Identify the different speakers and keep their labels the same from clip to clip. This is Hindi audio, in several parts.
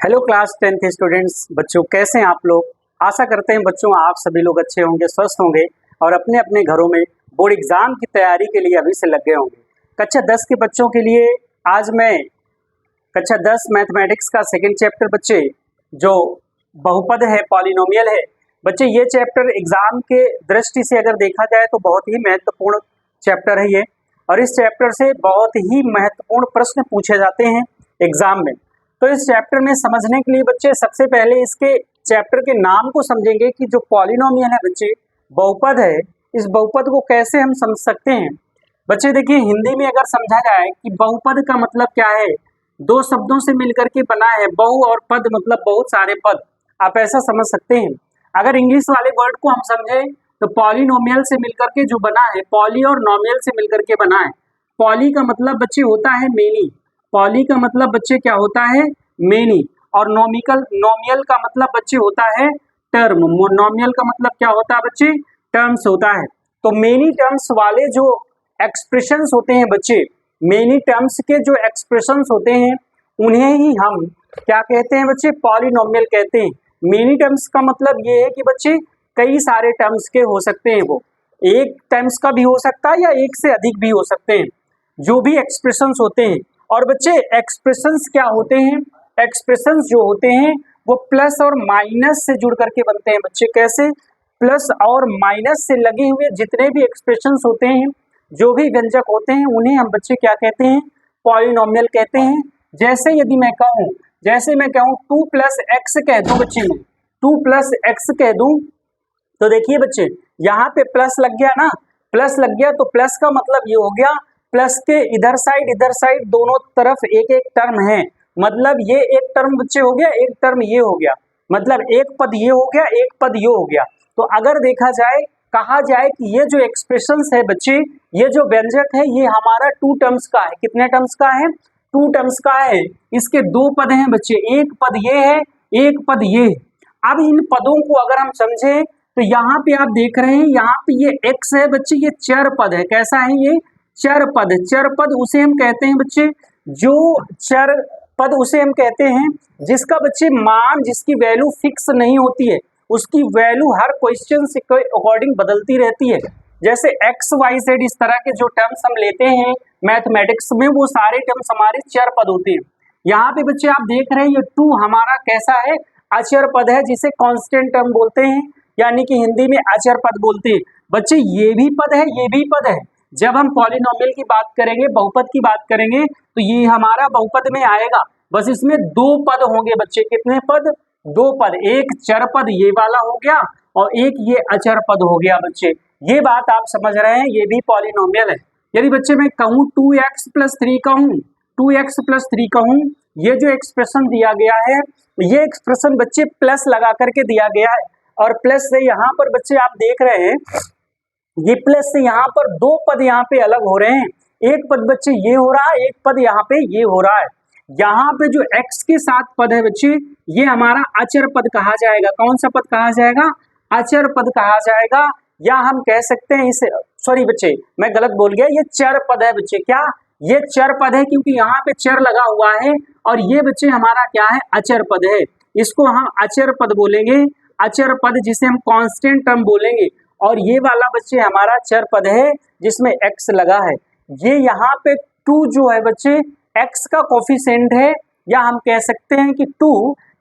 Speaker 1: हेलो क्लास 10 के स्टूडेंट्स, बच्चों कैसे हैं आप लोग। आशा करते हैं बच्चों आप सभी लोग अच्छे होंगे, स्वस्थ होंगे और अपने अपने घरों में बोर्ड एग्जाम की तैयारी के लिए अभी से लग गए होंगे। कक्षा 10 के बच्चों के लिए आज मैं कक्षा 10 मैथमेटिक्स का सेकंड चैप्टर बच्चे जो बहुपद है, पॉलिनोमियल है बच्चे, ये चैप्टर एग्जाम के दृष्टि से अगर देखा जाए तो बहुत ही महत्वपूर्ण चैप्टर है ये, और इस चैप्टर से बहुत ही महत्वपूर्ण प्रश्न पूछे जाते हैं एग्जाम में। तो इस चैप्टर में समझने के लिए बच्चे सबसे पहले इसके चैप्टर के नाम को समझेंगे कि जो पॉलिनोमियल है बच्चे, बहुपद है, इस बहुपद को कैसे हम समझ सकते हैं। बच्चे देखिए, हिंदी में अगर समझा जाए कि बहुपद का मतलब क्या है, दो शब्दों से मिलकर के बना है। बहु और पद मतलब बहुत सारे पद, आप ऐसा समझ सकते हैं। अगर इंग्लिश वाले वर्ड को हम समझें तो पॉलिनोमियल से मिलकर के जो बना है, पॉली और नोमियल से मिलकर के बना है। पॉली का मतलब बच्चे होता है मेनी, पॉली का मतलब बच्चे क्या होता है, मेनी। और नोमियल का मतलब बच्चे होता है टर्म। नोमियल का मतलब क्या होता है बच्चे, टर्म्स होता है। तो मेनी टर्म्स वाले जो एक्सप्रेशंस होते हैं बच्चे, मेनी टर्म्स के जो एक्सप्रेशंस होते हैं उन्हें ही हम क्या कहते हैं बच्चे, पॉलिनोमियल कहते हैं। मेनी टर्म्स का मतलब ये है कि बच्चे कई सारे टर्म्स के हो सकते हैं, वो एक टर्म्स का भी हो सकता है या एक से अधिक भी हो सकते हैं, जो भी एक्सप्रेशंस होते हैं। और बच्चे एक्सप्रेशंस क्या होते हैं, एक्सप्रेशंस जो होते हैं वो प्लस और माइनस से जुड़ करके बनते हैं बच्चे। कैसे, प्लस और माइनस से लगे हुए जितने भी एक्सप्रेशंस होते हैं, जो भी व्यंजक होते हैं, उन्हें हम बच्चे क्या कहते हैं, पॉलिनोमियल कहते हैं। जैसे यदि मैं कहूँ, जैसे मैं कहूँ 2 + x कह दूं बच्चे, मैं 2 + x कह दूं तो देखिए बच्चे, यहाँ पे प्लस लग गया ना, प्लस लग गया तो प्लस का मतलब ये हो गया, प्लस के इधर साइड दोनों तरफ एक एक टर्म है, मतलब ये एक टर्म बच्चे हो गया, एक टर्म ये हो गया, मतलब एक पद ये हो गया, एक पद ये हो गया। तो अगर देखा जाए, कहा जाए कि ये जो एक्सप्रेशंस है बच्चे, ये जो व्यंजक है, ये हमारा 2 टर्म्स का है। कितने टर्म्स का है, 2 टर्म्स का है। इसके 2 पद हैं बच्चे, एक पद ये है, एक पद ये है। अब इन पदों को अगर हम समझें तो यहाँ पे आप देख रहे हैं, यहाँ पे ये x है बच्चे, ये चर पद है। कैसा है ये, चर पद। चर पद उसे हम कहते हैं बच्चे, जो चर पद उसे हम कहते हैं जिसका बच्चे मान, जिसकी वैल्यू फिक्स नहीं होती है, उसकी वैल्यू हर क्वेश्चन से के अकॉर्डिंग बदलती रहती है। जैसे x y z इस तरह के जो टर्म्स हम लेते हैं मैथमेटिक्स में, वो सारे टर्म्स हमारे चर पद होते हैं। यहाँ पे बच्चे आप देख रहे हैं ये 2 हमारा कैसा है, अचर पद है, जिसे कांस्टेंट टर्म बोलते हैं, यानी कि हिंदी में अचर पद बोलते हैं। बच्चे ये भी पद है, ये भी पद है। जब हम पॉलिनोमियल की बात करेंगे, बहुपद की बात करेंगे, तो ये हमारा बहुपद में आएगा। बस इसमें 2 पद होंगे बच्चे। कितने पद, 2 पद। एक चर पद ये वाला हो गया और एक ये अचर पद हो गया बच्चे। ये बात आप समझ रहे हैं, ये भी पॉलिनोमियल है। यदि बच्चे मैं कहूँ 2x + 3 कहूँ, 2x + 3 कहूँ, ये जो एक्सप्रेशन दिया गया है, ये एक्सप्रेशन बच्चे प्लस लगा करके दिया गया है। और प्लस से यहाँ पर बच्चे आप देख रहे हैं, ये प्लस से यहाँ पर 2 पद यहाँ पे अलग हो रहे हैं। एक पद बच्चे ये हो रहा है, एक पद यहाँ पे ये हो रहा है। यहाँ पे जो x के साथ पद है बच्चे, ये हमारा अचर पद कहा जाएगा। कौन सा पद कहा जाएगा, अचर पद कहा जाएगा। या हम कह सकते हैं इसे, सॉरी बच्चे मैं गलत बोल गया, ये चर पद है बच्चे। क्या, ये चर पद है, क्योंकि यहाँ पे चर लगा हुआ है, और ये बच्चे हमारा क्या है, अचर पद है। इसको हम अचर पद बोलेंगे, अचर पद जिसे हम कांस्टेंट टर्म बोलेंगे। और ये वाला बच्चे हमारा चर पद है जिसमें x लगा है। ये यहाँ पे 2 जो है बच्चे, x का कोफिशिएंट है, या हम कह सकते हैं कि 2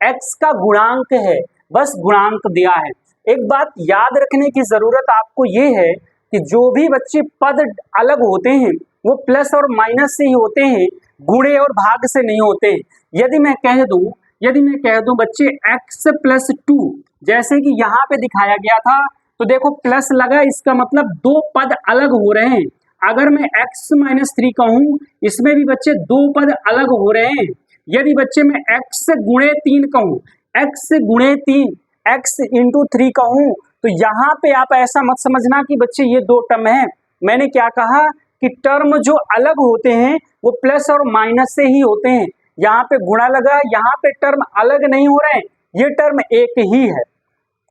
Speaker 1: x का गुणांक है, बस गुणांक दिया है। एक बात याद रखने की जरूरत आपको ये है कि जो भी बच्चे पद अलग होते हैं वो प्लस और माइनस से ही होते हैं, गुणे और भाग से नहीं होते। यदि मैं कह दूं बच्चे x + 2, जैसे कि यहाँ पे दिखाया गया था, तो देखो प्लस लगा, इसका मतलब 2 पद अलग हो रहे हैं। अगर मैं x - 3 कहूँ, इसमें भी बच्चे 2 पद अलग हो रहे हैं। यदि बच्चे मैं x × 3 कहूँ, x × 3, x × 3 कहूँ, तो यहाँ पे आप ऐसा मत समझना कि बच्चे ये 2 टर्म है। मैंने क्या कहा कि टर्म जो अलग होते हैं वो प्लस और माइनस से ही होते हैं। यहाँ पे गुणा लगा, यहाँ पे टर्म अलग नहीं हो रहे हैं, ये टर्म एक ही है।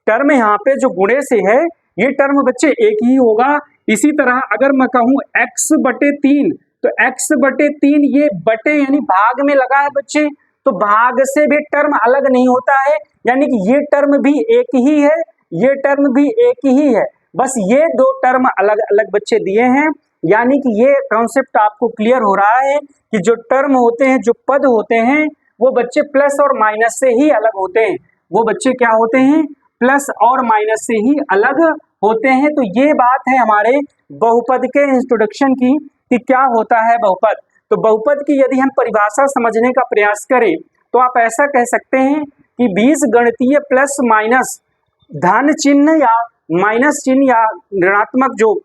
Speaker 1: टर्म यहाँ पे जो गुणे से है, ये टर्म बच्चे एक ही होगा। इसी तरह अगर मैं कहूँ x/3, तो x/3 ये बटे यानी भाग में लगा है बच्चे, तो भाग से भी टर्म अलग नहीं होता है, यानी कि ये टर्म भी एक ही है, ये टर्म भी एक ही है, बस ये दो टर्म अलग अलग बच्चे दिए हैं। यानी कि ये कॉन्सेप्ट आपको क्लियर हो रहा है कि जो टर्म होते हैं, जो पद होते हैं, वो बच्चे प्लस और माइनस से ही अलग होते हैं। वो बच्चे क्या होते हैं, प्लस और माइनस से ही अलग होते हैं। तो ये बात है हमारे बहुपद के इंट्रोडक्शन की कि क्या होता है बहुपद। तो बहुपद की यदि हम परिभाषा समझने का प्रयास करें तो आप ऐसा कह सकते हैं कि बीजगणितीय प्लस माइनस धन चिन्ह या माइनस चिन्ह या ऋणात्मक जो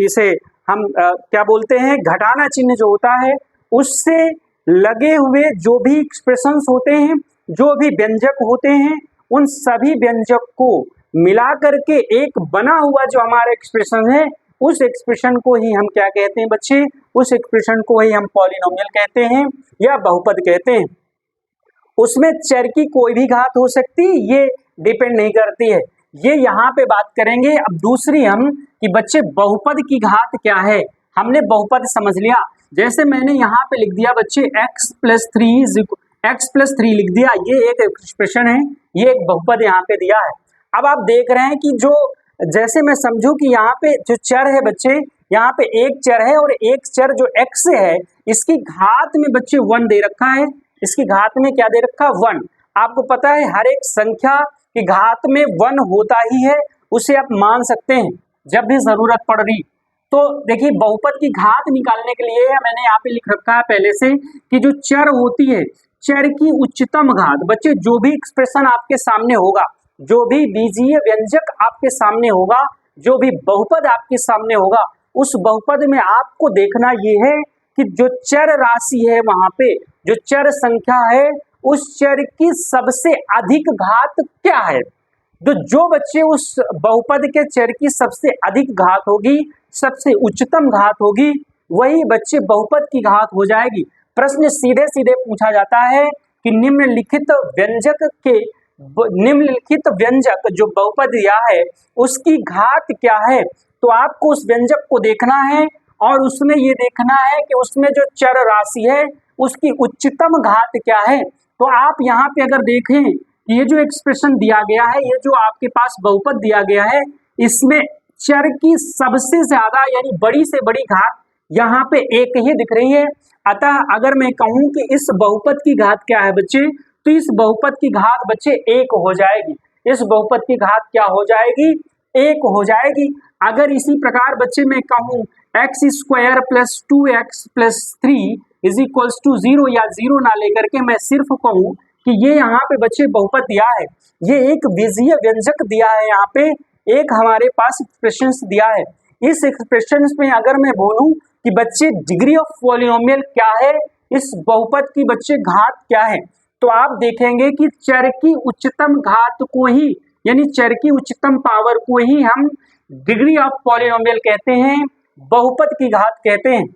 Speaker 1: इसे हम क्या बोलते हैं, घटाना चिन्ह जो होता है, उससे लगे हुए जो भी एक्सप्रेशंस होते हैं, जो भी व्यंजक होते हैं, उन सभी व्यंजक को मिला करके एक बना हुआ जो हमारा एक्सप्रेशन है, उस एक्सप्रेशन को ही हम क्या कहते हैं बच्चे, उस एक्सप्रेशन को ही हम पॉलिनोमियल कहते हैं या बहुपद कहते हैं। उसमें चर की कोई भी घात हो सकती है, ये डिपेंड नहीं करती है। ये यहाँ पे बात करेंगे। अब दूसरी हम कि बच्चे बहुपद की घात क्या है। हमने बहुपद समझ लिया, जैसे मैंने यहाँ पे लिख दिया बच्चे x+3 लिख दिया, ये एक एक्सप्रेशन है, ये एक बहुपद यहाँ पे दिया है। अब आप देख रहे हैं कि जो जैसे मैं समझूं कि यहाँ पे जो चर है बच्चे, यहाँ पे एक चर है और एक चर जो x है, इसकी घात में बच्चे 1 दे रखा है। इसकी घात में क्या दे रखा, 1। आपको पता है हर एक संख्या की घात में 1 होता ही है, उसे आप मान सकते हैं जब भी जरूरत पड़ रही। तो देखिए बहुपद की घात निकालने के लिए मैंने यहाँ पे लिख रखा है पहले से कि जो चर होती है, चर की उच्चतम घात, बच्चे जो भी एक्सप्रेशन आपके सामने होगा, जो भी बीजीय व्यंजक आपके सामने होगा, जो भी बहुपद आपके सामने होगा, उस बहुपद में आपको देखना ये है कि जो चर राशि है, वहां पे जो चर संख्या है, उस चर की सबसे अधिक घात क्या है। जो बच्चे उस बहुपद के चर की सबसे अधिक घात होगी, सबसे उच्चतम घात होगी, वही बच्चे बहुपद की घात हो जाएगी। प्रश्न सीधे सीधे पूछा जाता है कि निम्नलिखित व्यंजक जो बहुपद दिया है उसकी घात क्या है। तो आपको उस व्यंजक को देखना है और उसमें ये देखना है कि उसमें जो चर राशि है उसकी उच्चतम घात क्या है। तो आप यहाँ पे अगर देखें, ये जो एक्सप्रेशन दिया गया है, ये जो आपके पास बहुपद दिया गया है, इसमें चर की सबसे ज्यादा यानी बड़ी से बड़ी घात यहाँ पे एक ही दिख रही है। अतः अगर मैं कहूं कि इस बहुपद की घात क्या है बच्चे, तो इस बहुपद की घात बच्चे 1 हो जाएगी। इस बहुपद की घात क्या हो जाएगी, 1 हो जाएगी। अगर इसी प्रकार बच्चे मैं कहूं x² + 2x + 3 = 0 या 0 ना लेकर के मैं सिर्फ कहूं कि ये यहाँ पे बच्चे बहुपद दिया है, ये एक बीजीय व्यंजक दिया है, यहाँ पे एक हमारे पास एक्सप्रेशन दिया है। इस एक्सप्रेशन में अगर मैं बोलूं कि बच्चे डिग्री ऑफ पॉलिनोमियल क्या है, इस बहुपद की बच्चे घात क्या है, तो आप देखेंगे कि चर की उच्चतम घात को ही यानी चर की उच्चतम पावर को ही हम डिग्री ऑफ पॉलिनोमियल कहते हैं, बहुपद की घात कहते हैं।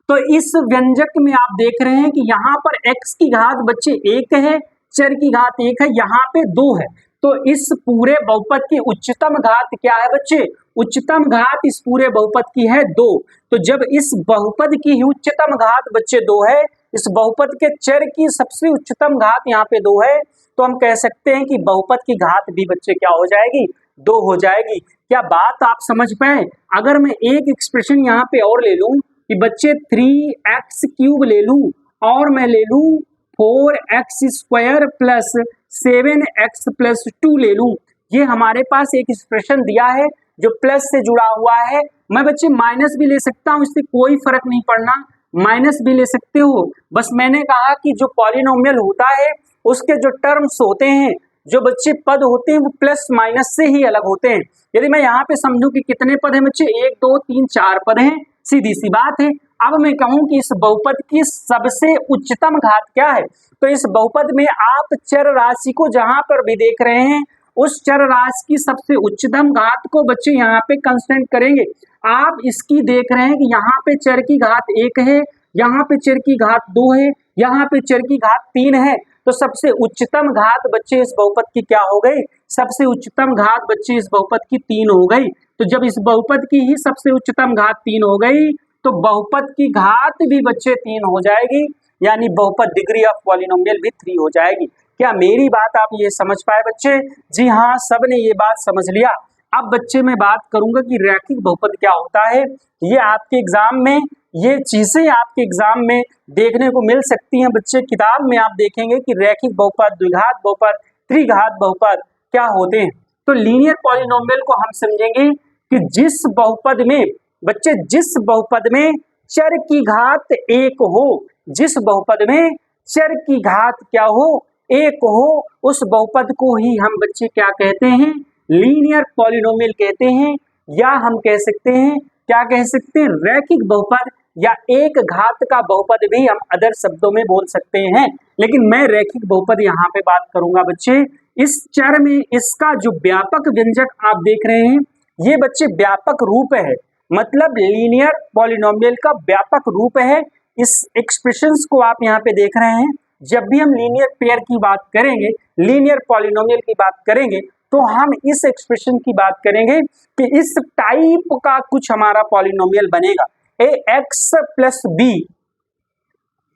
Speaker 1: तो इस व्यंजक में आप देख रहे हैं कि यहाँ पर x की घात बच्चे 1 है, चर की घात 1 है, यहाँ पे 2 है। तो इस पूरे बहुपद की उच्चतम घात क्या है बच्चे, उच्चतम घात इस पूरे बहुपद की है 2। तो जब इस बहुपद की उच्चतम घात बच्चे 2 है, इस बहुपद के चर की सबसे उच्चतम घात यहाँ पे 2 है, तो हम कह सकते हैं कि बहुपद की घात भी बच्चे क्या हो जाएगी, 2 हो जाएगी। क्या बात आप समझ पाए। अगर मैं एक एक्सप्रेशन यहाँ पे और ले लूं कि बच्चे 3x³ ले लूं और मैं ले लूं 4x² + 7x + 2 ले लूं, ये हमारे पास एक एक्सप्रेशन दिया है जो प्लस से जुड़ा हुआ है। मैं बच्चे माइनस भी ले सकता हूं, इससे कोई फर्क नहीं पड़ना, माइनस भी ले सकते हो। बस मैंने कहा कि जो पॉलिनोमियल होता है उसके जो टर्म्स होते हैं, जो बच्चे पद होते हैं, वो प्लस माइनस से ही अलग होते हैं। यदि मैं यहाँ पे समझूं कि कितने पद हैं बच्चे, 1 2 3 4 पद हैं, सीधी सी बात है। अब मैं कहूं कि इस बहुपद की सबसे उच्चतम घात क्या है, तो इस बहुपद में आप चर राशि को जहां पर भी देख रहे हैं, उस चर राशि की सबसे उच्चतम घात को बच्चे यहाँ पे कंस्टेंट करेंगे। आप इसकी देख रहे हैं कि यहाँ पे चर की घात 1 है, यहाँ पे चर की घात 2 है, यहाँ पे चर की घात 3 है। तो सबसे उच्चतम घात बच्चे इस बहुपद की क्या हो गई, सबसे उच्चतम घात बच्चे इस बहुपद की 3 हो गई। तो जब इस बहुपद की ही सबसे उच्चतम घात 3 हो गई, तो बहुपद की घात भी बच्चे 3 हो जाएगी। यानी बहुपद डिग्री ऑफ पॉलिनोमियल भी 3 हो जाएगी। क्या मेरी बात आप ये समझ पाए बच्चे? जी हाँ, सबने ये बात समझ लिया। अब बच्चे मैं बात करूंगा कि रैखिक बहुपद क्या होता है। ये आपके एग्जाम में, ये चीजें आपके एग्जाम में देखने को मिल सकती हैं बच्चे। किताब में आप देखेंगे कि रैखिक बहुपद, द्विघात बहुपद, त्रिघात बहुपद क्या होते हैं। तो लीनियर पॉलिनोमियल को हम समझेंगे कि जिस बहुपद में बच्चे, जिस बहुपद में चर की घात 1 हो, जिस बहुपद में चर की घात क्या हो, 1 हो, उस बहुपद को ही हम बच्चे क्या कहते हैं? लीनियर पॉलिनोमियल कहते हैं। या हम कह सकते हैं, क्या कह सकते हैं? रैखिक बहुपद या एक घात का बहुपद भी हम अदर शब्दों में बोल सकते हैं। लेकिन मैं रैखिक बहुपद यहाँ पे बात करूंगा बच्चे। इस चर में इसका जो व्यापक व्यंजक आप देख रहे हैं, ये बच्चे व्यापक रूप है, मतलब लीनियर पॉलिनोमियल का व्यापक रूप है। इस एक्सप्रेशंस को आप यहाँ पे देख रहे हैं। जब भी हम लीनियर पेयर की बात करेंगे, लीनियर पॉलिनोमियल की बात करेंगे, तो हम इस एक्सप्रेशन की बात करेंगे कि इस टाइप का कुछ हमारा पॉलिनोमियल बनेगा, ax प्लस b।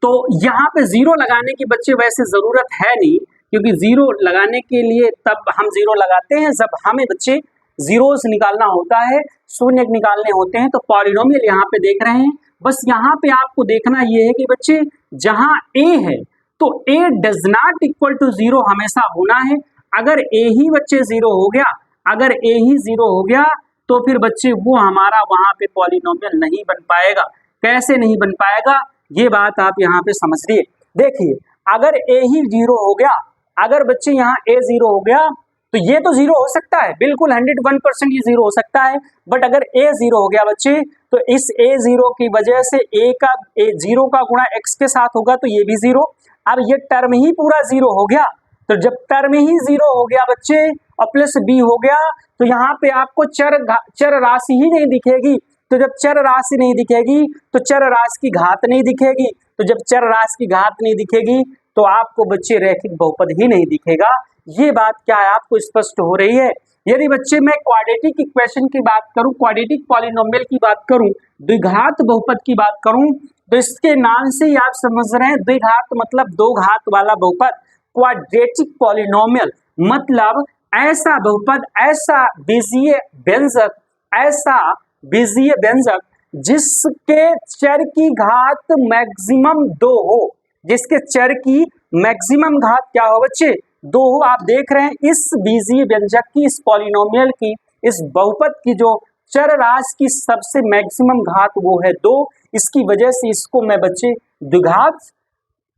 Speaker 1: तो यहाँ पे जीरो लगाने की बच्चे वैसे जरूरत है नहीं, क्योंकि जीरो लगाने के लिए तब हम जीरो लगाते हैं जब हमें बच्चे जीरोस निकालना होता है, शून्य निकालने होते हैं। तो पॉलिनोमियल यहाँ पे देख रहे हैं। बस यहाँ पे आपको देखना ये है कि बच्चे जहाँ a है तो a does not equal to zero हमेशा होना है। अगर a ही बच्चे जीरो हो गया, अगर a ही जीरो हो गया तो फिर बच्चे वो हमारा वहां पे पॉलिनोमियल नहीं बन पाएगा। कैसे नहीं बन पाएगा, ये बात आप यहाँ पे समझिए। देखिए, अगर a ही जीरो हो गया, अगर बच्चे यहाँ a जीरो हो गया तो ये तो जीरो हो सकता है, बिल्कुल 101% ये जीरो हो सकता है। बट अगर a जीरो हो गया बच्चे, तो इस a जीरो की वजह से a जीरो का गुणा x के साथ होगा तो ये भी जीरो। अब ये टर्म ही पूरा जीरो हो गया। तो जब टर्म ही जीरो हो गया बच्चे और प्लस b हो गया, तो यहाँ पे आपको चर राशि ही नहीं दिखेगी। तो जब चर राशि नहीं दिखेगी तो चर राशि की घात नहीं दिखेगी। तो जब चर राशि की घात नहीं दिखेगी तो आपको बच्चे रैखिक बहुपद ही नहीं दिखेगा। ये बात क्या है, आपको स्पष्ट हो रही है? यदि बच्चे मैं क्वाड्रेटिक इक्वेशन की बात करूं, क्वाड्रेटिक पॉलिनोमियल की बात करूं, द्विघात बहुपद की बात करूं, तो इसके नाम से ही आप समझ रहे हैं, द्विघात मतलब दो घात वाला बहुपद। क्वाड्रेटिक पॉलिनोमियल मतलब ऐसा बहुपद, ऐसा बीजीय व्यंजक, ऐसा बीजीय व्यंजक जिसके चर की घात मैक्सिमम 2 हो, जिसके चर की मैक्सिमम घात क्या हो बच्चे? 2 हो। आप देख रहे हैं इस बीजीय व्यंजक की, इस पॉलिनोमियल की, इस बहुपद की जो चर राशि की सबसे मैक्सिमम घात वो है 2। इसकी वजह से इसको मैं बच्चे द्विघात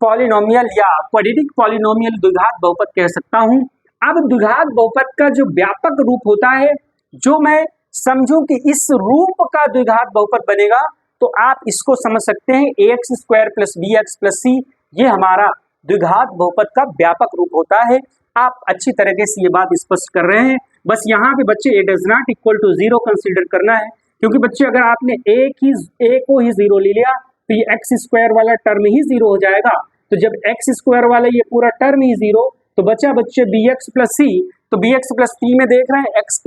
Speaker 1: पॉलिनोमियल या क्वाड्रेटिक पॉलिनोमियल द्विघात बहुपद कह सकता हूं। अब द्विघात बहुपद का जो व्यापक रूप होता है, जो मैं समझूं कि इस रूप का द्विघात बहुपद बनेगा, तो आप इसको समझ सकते हैं ax square plus bx plus c, ये हमारा द्विघात बहुपद का व्यापक रूप होता है। आप अच्छी तरीके से ये बात स्पष्ट कर रहे हैं। बस यहाँ पे बच्चे a does not equal to zero कंसीडर करना है, क्योंकि बच्चे अगर आपने a को ही जीरो ले लिया तो ये एक्स स्क्वायर वाला टर्म ही जीरो हो जाएगा। तो जब एक्स स्क्वायर वाला ये पूरा टर्म ही जीरो, तो बचा बच्चे bx प्लस c। तो bx प्लस c में देख रहे हैं x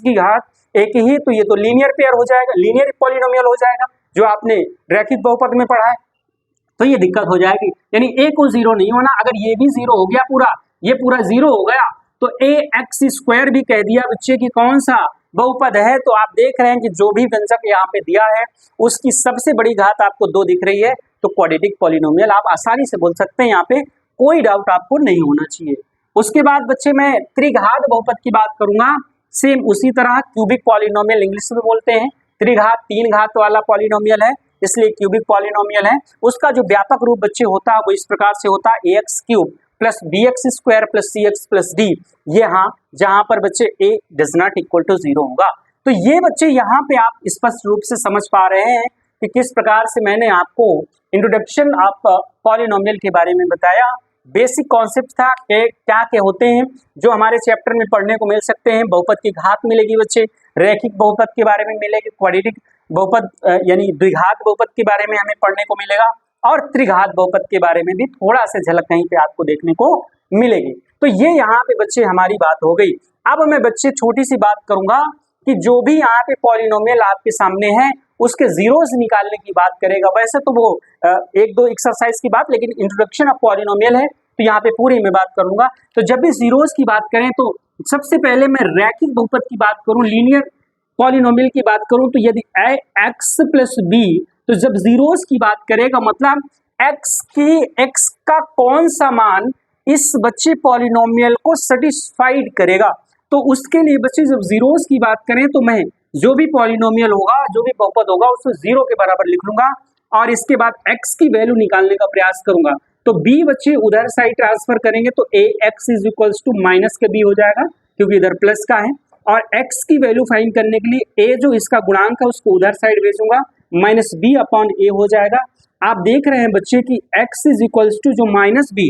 Speaker 1: की घात 1 ही, तो ये तो लीनियर पेयर हो जाएगा, लीनियर पॉलिनोमियल हो जाएगा, जो आपने रैखिक बहुपद में पढ़ा है। तो ये दिक्कत हो जाएगी, यानी a को जीरो नहीं होना। अगर ये भी जीरो हो गया, पूरा ये पूरा जीरो हो गया, तो ax स्क्वायर भी कह दिया बच्चे कि कौन सा बहुपद है। तो आप देख रहे हैं कि जो भी व्यंजक यहाँ पे दिया है उसकी सबसे बड़ी घात आपको 2 दिख रही है, तो क्वाड्रेटिक पॉलिनोमियल आप आसानी से बोल सकते हैं। यहाँ पे कोई डाउट आपको नहीं होना चाहिए। उसके बाद बच्चे मैं त्रिघात बहुपद की बात करूंगा। सेम उसी तरह क्यूबिक पॉलिनोमियल इंग्लिश में बोलते हैं। त्रिघात 3 घात वाला पॉलिनोमियल है, इसलिए क्यूबिक पॉलिनोमियल है। उसका जो व्यापक रूप बच्चे होता है वो इस प्रकार से होता है, ax cube plus bx square plus cx plus d। ये हाँ, जहां पर बच्चे a does not equal to zero होगा। तो ये बच्चे यहाँ पे आप स्पष्ट रूप से समझ पा रहे हैं कि किस प्रकार से मैंने आपको इंट्रोडक्शन ऑफ पॉलिनोमियल के बारे में बताया। बेसिक कॉन्सेप्ट था कि क्या क्या होते हैं जो हमारे चैप्टर में पढ़ने को मिल सकते हैं। बहुपद की घात मिलेगी बच्चे, रैखिक बहुपद के बारे में मिलेगी, क्वाड्रेटिक बहुपद यानी द्विघात बहुपद के बारे में हमें पढ़ने को मिलेगा, और त्रिघात बहुपद के बारे में भी थोड़ा सा झलक कहीं पे आपको देखने को मिलेगी। तो ये यहाँ पे बच्चे हमारी बात हो गई। अब मैं बच्चे छोटी सी बात करूंगा कि जो भी यहाँ पे पॉलिनोमियल आपके सामने है उसके जीरोस निकालने की बात करेगा। वैसे तो वो एक दो एक्सरसाइज की बात, लेकिन इंट्रोडक्शन ऑफ पॉलिनोमियल है तो यहाँ पे पूरी मैं बात करूंगा। तो जब भी जीरोस की बात करें तो सबसे पहले मैं रैखिक बहुपद की बात करूं, लीनियर पॉलिनोमियल की बात करूं, तो यदि एक्स प्लस बी, तो जब जीरोस की बात करेगा मतलब एक्स का कौन सा मान इस बच्चे पॉलिनोमियल को सेटिस्फाइड करेगा। तो उसके लिए बच्चे जब जीरोस की बात करें तो मैं जो भी पॉलिनोमियल होगा, जो भी बहुपद होगा, उसको जीरो के बराबर लिख लूंगा और इसके बाद x की वैल्यू निकालने का प्रयास करूंगा। तो b बच्चे उधर साइड ट्रांसफर करेंगे तो ax is equals to minus के b हो जाएगा क्योंकि इधर प्लस का है, और x की वैल्यू फाइंड करने के लिए a जो इसका गुणांक है उसको उधर साइड भेजूंगा, माइनस b अपॉन a हो जाएगा। आप देख रहे हैं बच्चे कि x इज इक्वल्स टू जो माइनस b,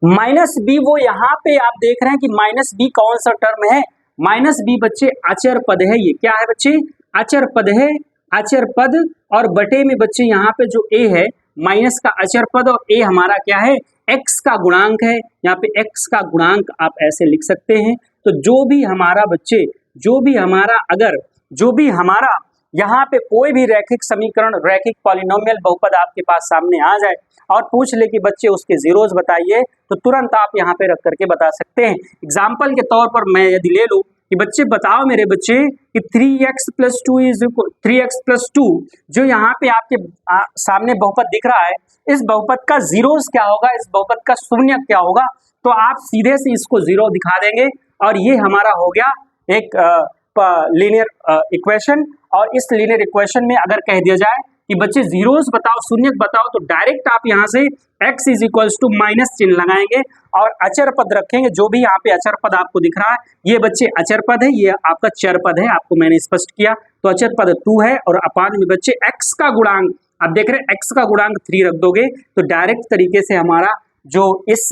Speaker 1: माइनस बी वो यहाँ पे आप देख रहे हैं कि माइनस बी कौन सा टर्म है, माइनस बी बच्चे अचर पद है। ये क्या है बच्चे? अचर पद है, अचर पद, और बटे में बच्चे यहाँ पे जो a है माइनस का अचर पद और a हमारा क्या है, x का गुणांक है। यहाँ पे x का गुणांक आप ऐसे लिख सकते हैं। तो जो भी हमारा बच्चे, जो भी हमारा यहाँ पे कोई भी रैखिक समीकरण, रैखिक पॉलिनोमियल बहुपद आपके पास सामने आ जाए और पूछ ले कि बच्चे उसके जीरोस बताइए, तो तुरंत आप यहाँ पे रख करके बता सकते हैं। एग्जाम्पल के तौर पर मैं यदि ले लूँ कि बच्चे बताओ मेरे बच्चे कि 3x plus two is 3x plus two, जो यहाँ पे आपके सामने बहुपद दिख रहा है, इस बहुपद का जीरोस क्या होगा, इस बहुपद का शून्य क्या होगा। तो आप सीधे से इसको जीरो दिखा देंगे और ये हमारा हो गया एक लीनियर इक्वेशन। और इस लीनियर इक्वेशन में अगर कह दिया जाए कि बच्चे जीरोस बताओ, शून्य बताओ, तो डायरेक्ट आप यहाँ से x is equals to minus चिन्ह लगाएंगे और अचर पद रखेंगे। जो भी यहाँ पे अचर पद आपको दिख रहा है, ये बच्चे अचर पद है, ये आपका चर पद है, आपको मैंने स्पष्ट किया। तो अचर पद 2 है और अपान में बच्चे x का गुणांक, आप देख रहे हैं x का गुणांक 3 रख दोगे तो डायरेक्ट तरीके से हमारा जो इस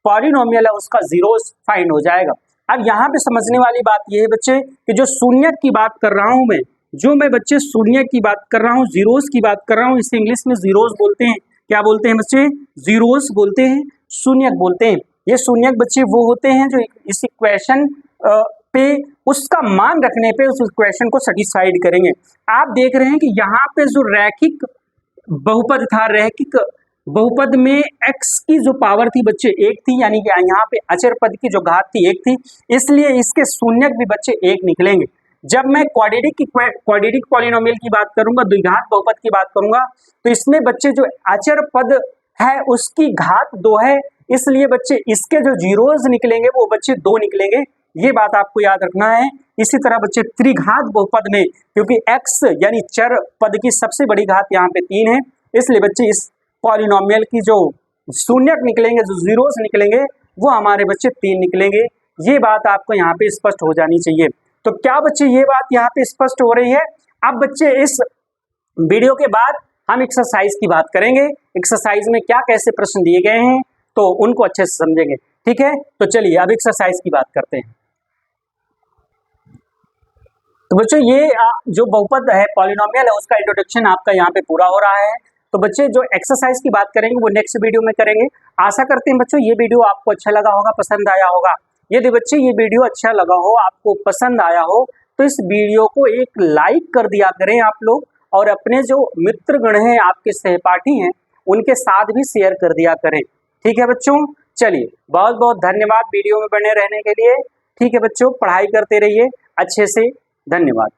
Speaker 1: पॉलिनोमियल है उसका जीरोस फाइंड हो जाएगा। अब यहाँ पे समझने वाली बात यह है बच्चे कि जो शून्य की बात कर रहा हूँ मैं बच्चे शून्य की बात कर रहा हूँ, जीरोस की बात कर रहा हूँ, इसे इंग्लिश में जीरोस बोलते हैं। क्या बोलते हैं बच्चे? जीरोस बोलते हैं, शून्यक बोलते हैं। ये शून्यक बच्चे वो होते हैं जो इस इक्वेशन पे उसका मान रखने पे उस इक्वेशन को सेटिस्फाइड करेंगे। आप देख रहे हैं कि यहाँ पे जो रैखिक बहुपद था, रैखिक बहुपद में x की जो पावर थी बच्चे 1 थी, यानी कि यहाँ पे अचर पद की जो घात थी 1 थी, इसलिए इसके शून्यक भी बच्चे 1 निकलेंगे। जब मैं क्वाड्रेटिक पॉलिनोमियल की बात करूंगा, द्विघात बहुपद की बात करूंगा, तो इसमें बच्चे जो अचर पद है उसकी घात 2 है, इसलिए बच्चे इसके जो जीरोस निकलेंगे वो बच्चे 2 निकलेंगे। ये बात आपको याद रखना है। इसी तरह बच्चे त्रिघात बहुपद में, क्योंकि x यानी चर पद की सबसे बड़ी घात यहाँ पे 3 है, इसलिए बच्चे इस पॉलिनोमियल की जो शून्यक निकलेंगे, जो जीरोस निकलेंगे, वो हमारे बच्चे 3 निकलेंगे। ये बात आपको यहाँ पे स्पष्ट हो जानी चाहिए। तो क्या बच्चे ये बात यहाँ पे स्पष्ट हो रही है? अब बच्चे इस वीडियो के बाद हम एक्सरसाइज की बात करेंगे। एक्सरसाइज में क्या कैसे प्रश्न दिए गए हैं तो उनको अच्छे से समझेंगे। ठीक है, तो चलिए अब एक्सरसाइज की बात करते हैं। तो बच्चों ये जो बहुपद है, पॉलिनोमियल है, उसका इंट्रोडक्शन आपका यहाँ पे पूरा हो रहा है। तो बच्चे जो एक्सरसाइज की बात करेंगे वो नेक्स्ट वीडियो में करेंगे। आशा करते हैं बच्चों ये वीडियो आपको अच्छा लगा होगा, पसंद आया होगा। यदि बच्चे ये वीडियो अच्छा लगा हो, आपको पसंद आया हो, तो इस वीडियो को एक लाइक कर दिया करें आप लोग, और अपने जो मित्रगण हैं, आपके सहपाठी हैं, उनके साथ भी शेयर कर दिया करें। ठीक है बच्चों, चलिए बहुत बहुत धन्यवाद वीडियो में बने रहने के लिए। ठीक है बच्चों, पढ़ाई करते रहिए अच्छे से। धन्यवाद।